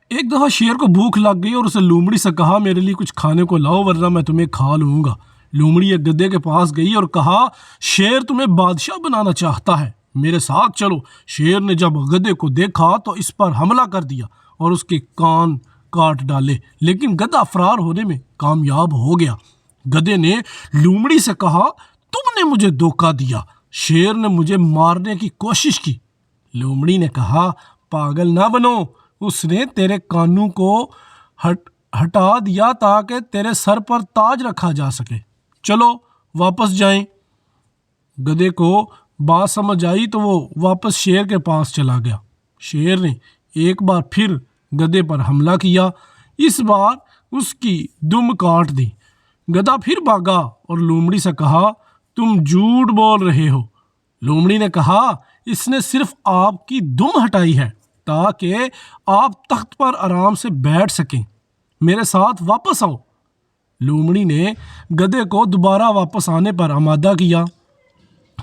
ایک دفعہ شیر کو بھوک لگ گئی اور اسے لومڑی سے کہا میرے لیے کچھ کھانے کو لاؤ ورنہ میں تمہیں کھا لوں گا۔ لومڑی ایک گدھے کے پاس گئی اور کہا شیر تمہیں بادشاہ بنانا چاہتا ہے، میرے ساتھ چلو۔ شیر نے جب گدھے کو دیکھا تو اس پر حملہ کر دیا اور اس کے کان کاٹ ڈالے، لیکن گدھا فرار ہونے میں کامیاب ہو گیا۔ گدھے نے لومڑی سے کہا تم نے مجھے دھوکہ دیا، شیر نے مجھے مارنے کی کوشش کی۔ لومڑی نے کہا پاگل نہ بنو، اس نے تیرے کانوں کو ہٹا دیا تاکہ تیرے سر پر تاج رکھا جا سکے، چلو واپس جائیں۔ گدھے کو بات سمجھ آئی تو وہ واپس شیر کے پاس چلا گیا۔ شیر نے ایک بار پھر گدھے پر حملہ کیا، اس بار اس کی دم کاٹ دی۔ گدھا پھر بھاگا اور لومڑی سے کہا تم جھوٹ بول رہے ہو۔ لومڑی نے کہا اس نے صرف آپ کی دم ہٹائی ہے تاکہ آپ تخت پر آرام سے بیٹھ سکیں، میرے ساتھ واپس آؤ۔ لومڑی نے گدھے کو دوبارہ واپس آنے پر آمادہ کیا۔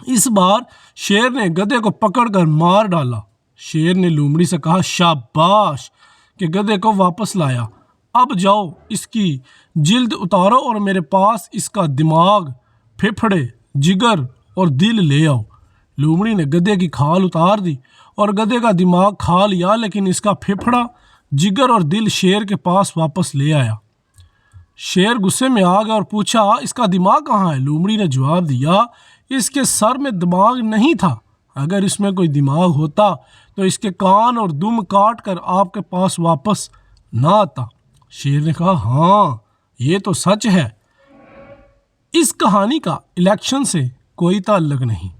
اس بار شیر نے گدھے کو پکڑ کر مار ڈالا۔ شیر نے لومڑی سے کہا شاباش کہ گدھے کو واپس لایا، اب جاؤ اس کی جلد اتارو اور میرے پاس اس کا دماغ، پھیپھڑے، جگر اور دل لے آؤ۔ لومڑی نے گدھے کی کھال اتار دی اور گدھے کا دماغ کھا لیا، لیکن اس کا پھیپھڑا، جگر اور دل شیر کے پاس واپس لے آیا۔ شیر غصے میں آ گیا اور پوچھا اس کا دماغ کہاں ہے؟ لومڑی نے جواب دیا اس کے سر میں دماغ نہیں تھا، اگر اس میں کوئی دماغ ہوتا تو اس کے کان اور دم کاٹ کر آپ کے پاس واپس نہ آتا۔ شیر نے کہا ہاں یہ تو سچ ہے۔ اس کہانی کا الیکشن سے کوئی تعلق نہیں۔